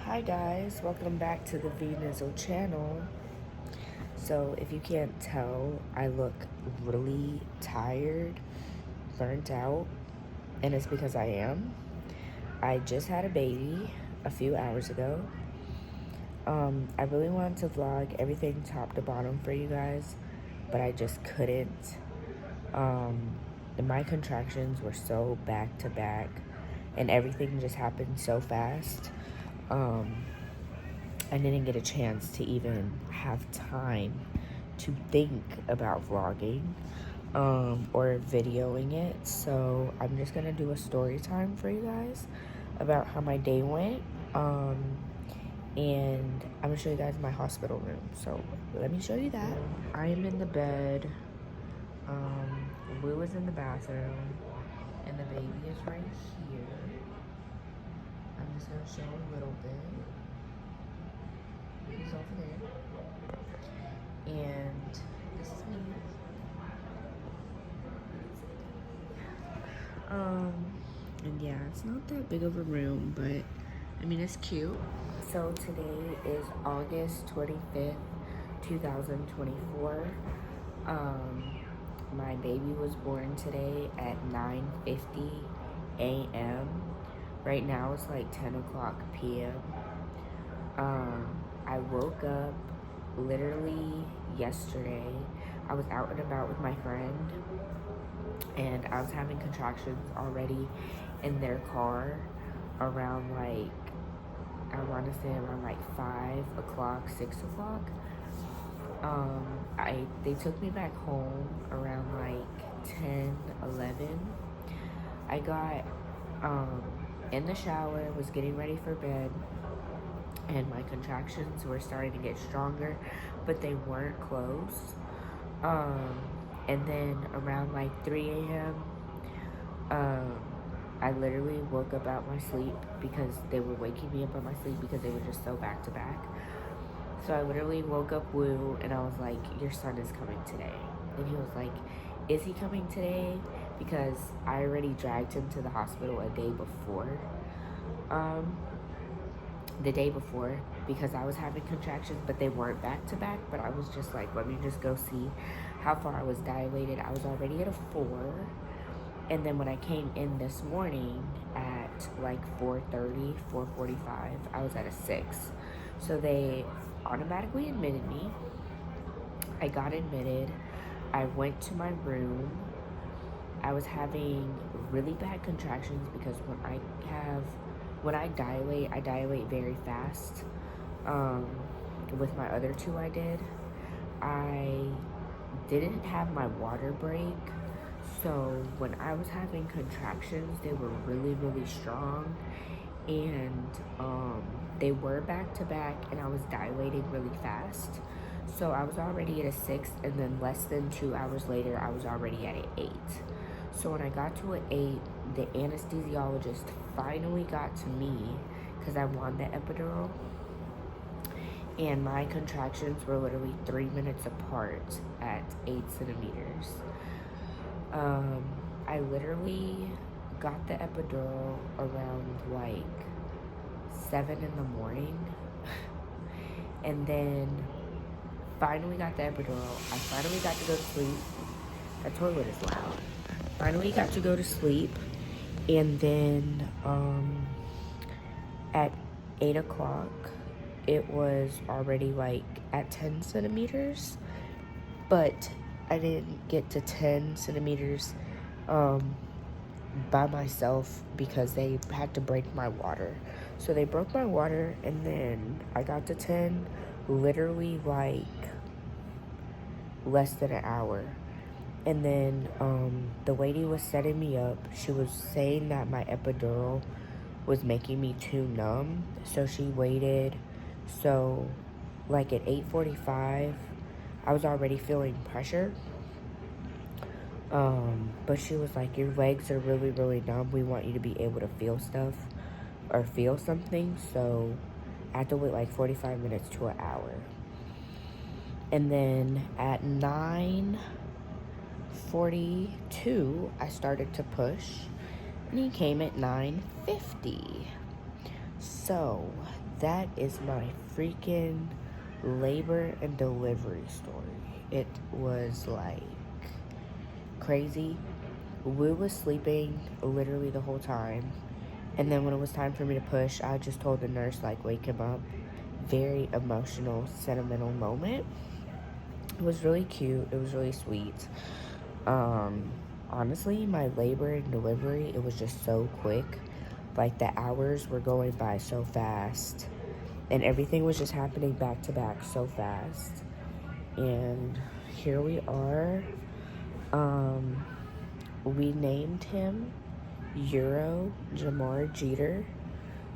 Hi guys, welcome back to the V Nizzle channel. So if you can't tell, I look really tired, burnt out, and it's because I am. I just had a baby a few hours ago. I really wanted to vlog everything top to bottom for you guys, but I just couldn't. And my contractions were so back to back, and everything just happened so fast. I didn't get a chance to even have time to think about vlogging or videoing it. So I'm just gonna do a story time for you guys about how my day went. And I'm gonna show you guys my hospital room. So let me show you that. I am in the bed. Will is in the bathroom, and the baby is right here. I'm just gonna show a little bit. He's over there. And this is me. And yeah, it's not that big of a room, but I mean, it's cute. So today is August 25th, 2024. My baby was born today at 9:50 a.m. Right now it's like 10 o'clock p.m. I woke up literally yesterday. I was out and about with my friend, and I was having contractions already in their car around like, I want to say around like 5 o'clock, 6 o'clock. They took me back home around like 10, 11. I got in the shower, was getting ready for bed, and my contractions were starting to get stronger, but they weren't close. And then around like 3 a.m., I literally woke up out my sleep because they were waking me up out my sleep because they were just so back to back. So I literally woke up Woo and I was like, your son is coming today. And he was like, is he coming today? Because I already dragged him to the hospital a day before. The day before, because I was having contractions, but they weren't back to back. But I was just like, let me just go see how far I was dilated. I was already at a 4. And then when I came in this morning at like 4:30, 4:45, I was at a 6. So they automatically admitted me. I got admitted. I went to my room. I was having really bad contractions because when I dilate very fast. With my other two I didn't have my water break. So when I was having contractions, they were really, really strong, and they were back to back, and I was dilating really fast. So I was already at a 6, and then less than 2 hours later, I was already at an 8. So when I got to an 8, the anesthesiologist finally got to me because I won the epidural, and my contractions were literally 3 minutes apart at 8 centimeters. I literally got the epidural around like 7 in the morning, and then finally got the epidural. I finally got to go to sleep. The toilet is loud. Finally got to go to sleep, and then at 8 o'clock, it was already like at 10 centimeters, but I didn't get to 10 centimeters by myself because they had to break my water. So they broke my water, and then I got to 10 literally like less than an hour. And then the lady was setting me up. She was saying that my epidural was making me too numb, so she waited. So like at 8:45, I was already feeling pressure. But she was like, your legs are really, really numb. We want you to be able to feel stuff or feel something. So I had to wait like 45 minutes to an hour. And then at 9:42, I started to push, and he came at 9:50. So that is my freaking labor and delivery story. It was like crazy. Wu was sleeping literally the whole time. And then when it was time for me to push, I just told the nurse, like, wake him up. Very emotional, sentimental moment. It was really cute. It was really sweet. Honestly, my labor and delivery, it was just so quick. Like, the hours were going by so fast. And everything was just happening back to back so fast. And here we are. We named him Euro Jamar Jeter.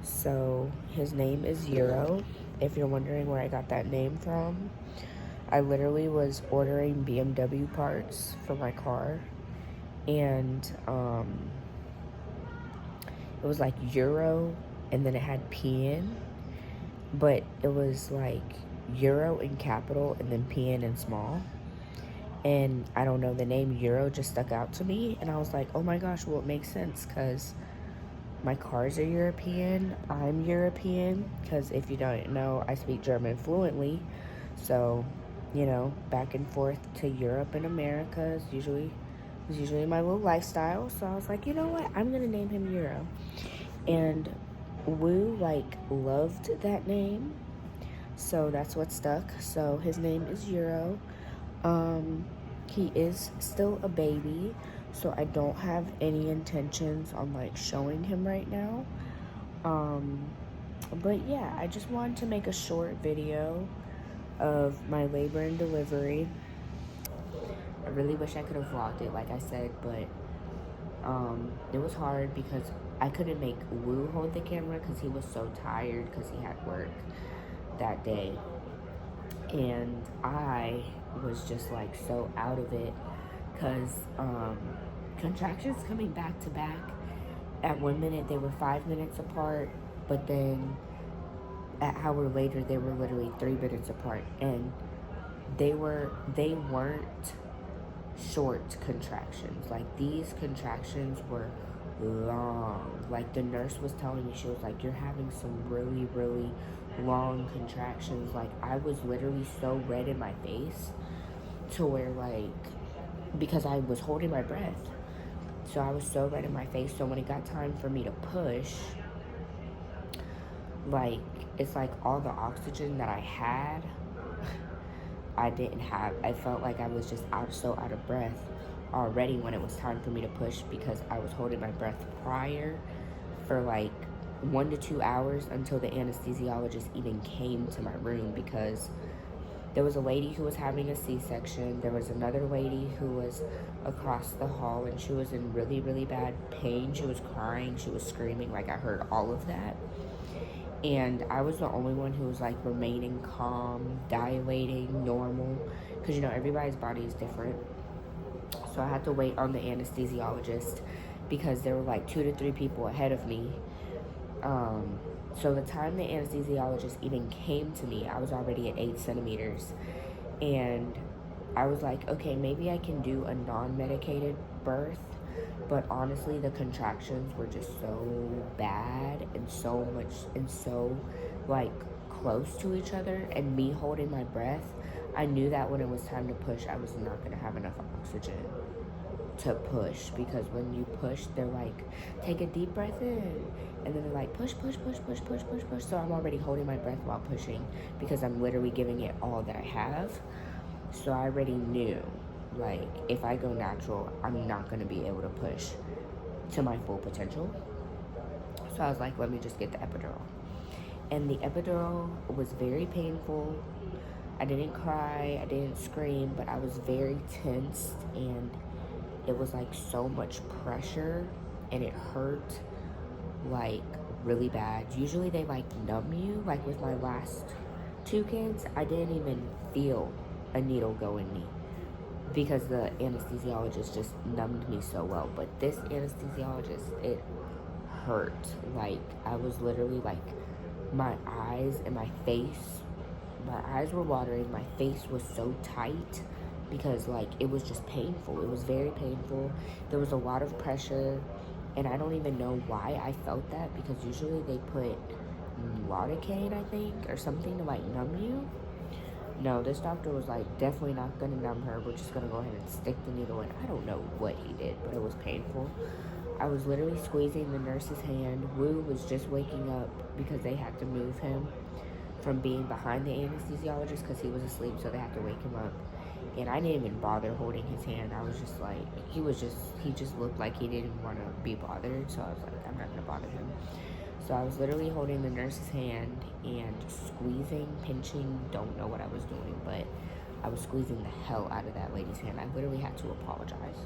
So his name is Euro. If you're wondering where I got that name from, I literally was ordering BMW parts for my car, and it was like Euro, and then it had PN, but it was like Euro in capital and then PN in small. And I don't know, the name Euro just stuck out to me, and I was like, oh my gosh, well, it makes sense because my cars are European. I'm European because if you don't know, I speak German fluently. So, you know, back and forth to Europe and America is usually my little lifestyle. So I was like, you know what? I'm gonna name him Euro. And Wu like loved that name, so that's what stuck. So his name is Euro. He is still a baby, so I don't have any intentions on like showing him right now. But yeah, I just wanted to make a short video of my labor and delivery. I really wish I could have vlogged it, like I said, but it was hard because I couldn't make Wu hold the camera because he was so tired because he had work that day. And I was just like so out of it because contractions coming back to back. At 1 minute they were 5 minutes apart, but then an hour later they were literally 3 minutes apart, and they weren't short contractions. Like, these contractions were long. Like, the nurse was telling me, she was like, you're having some really, really long contractions. Like, I was literally so red in my face to where, like, because I was holding my breath. So I was so red in my face. So when it got time for me to push, like, it's like all the oxygen that I had, I didn't have. I felt like I was just so out of breath already when it was time for me to push because I was holding my breath prior for like 1 to 2 hours until the anesthesiologist even came to my room, because there was a lady who was having a C-section. There was another lady who was across the hall, and she was in really, really bad pain. She was crying. She was screaming. Like, I heard all of that. And I was the only one who was, like, remaining calm, dilating, normal. Because, you know, everybody's body is different. So I had to wait on the anesthesiologist because there were, like, 2 to 3 people ahead of me. So the time the anesthesiologist even came to me, I was already at 8 centimeters. And I was like, okay, maybe I can do a non-medicated birth. But honestly, the contractions were just so bad and so much and so, like, close to each other. And me holding my breath, I knew that when it was time to push, I was not going to have enough oxygen to push, because when you push, they're like, take a deep breath in, and then they're like, push, push, push, push, push, push, push. So I'm already holding my breath while pushing because I'm literally giving it all that I have. So I already knew, like, if I go natural, I'm not going to be able to push to my full potential. So I was like, let me just get the epidural. And the epidural was very painful. I didn't cry, I didn't scream, but I was very tense, and it was like so much pressure, and it hurt like really bad. Usually they like numb you. Like with my last 2 kids, I didn't even feel a needle go in me because the anesthesiologist just numbed me so well. But this anesthesiologist, it hurt. Like, I was literally like, my eyes and my face, my eyes were watering, my face was so tight because, like, it was just painful. It was very painful. There was a lot of pressure, and I don't even know why I felt that, because usually they put lidocaine, I think, or something to like numb you. No, this doctor was like, definitely not gonna numb her. We're just gonna go ahead and stick the needle in. I don't know what he did, but it was painful. I was literally squeezing the nurse's hand. Wu was just waking up because they had to move him from being behind the anesthesiologist because he was asleep, so they had to wake him up. And I didn't even bother holding his hand. I was just like, he just looked like he didn't want to be bothered. So I was like, I'm not gonna bother him. So I was literally holding the nurse's hand and squeezing, pinching, don't know what I was doing, but I was squeezing the hell out of that lady's hand. I literally had to apologize.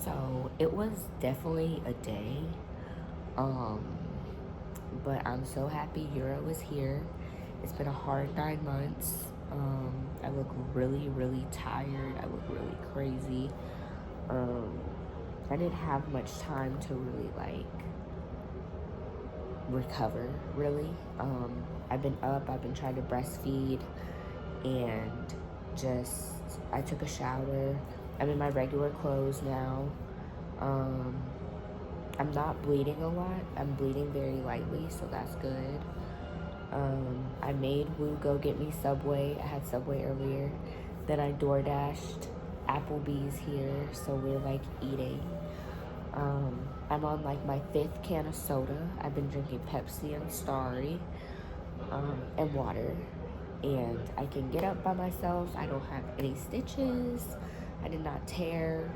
So it was definitely a day. But I'm so happy Euro is here. It's been a hard 9 months. I look really, really tired. I look really crazy. I didn't have much time to really like recover, really. I've been up, I've been trying to breastfeed, and just, I took a shower. I'm in my regular clothes now. I'm not bleeding a lot. I'm bleeding very lightly, so that's good. I made Wu go get me Subway. I had Subway earlier. Then I DoorDashed Applebee's here, so we're like eating. I'm on like my 5th can of soda. I've been drinking Pepsi and Starry, and water. And I can get up by myself. I don't have any stitches. I did not tear.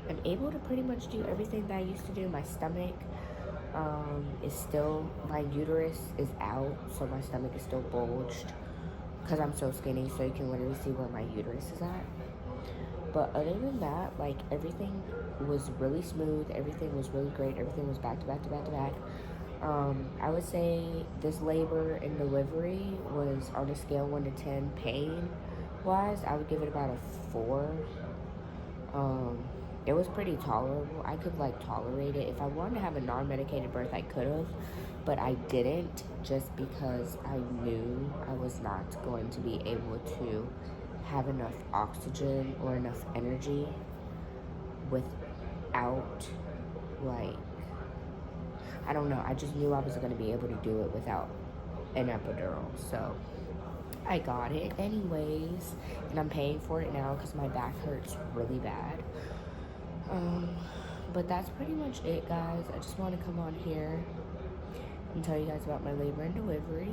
I'm able to pretty much do everything that I used to do. My stomach is still, my uterus is out, so my stomach is still bulged because I'm so skinny, so you can literally see where my uterus is at. But other than that, like, everything was really smooth. Everything was really great. Everything was back to back to back to back. I would say this labor and delivery was on a scale 1 to 10 pain wise. I would give it about a 4. It was pretty tolerable. I could like tolerate it. If I wanted to have a non-medicated birth, I could have, but I didn't, just because I knew I was not going to be able to have enough oxygen or enough energy without, like, I don't know. I just knew I wasn't going to be able to do it without an epidural. So I got it anyways, and I'm paying for it now because my back hurts really bad. But that's pretty much it, guys. I just want to come on here and tell you guys about my labor and delivery.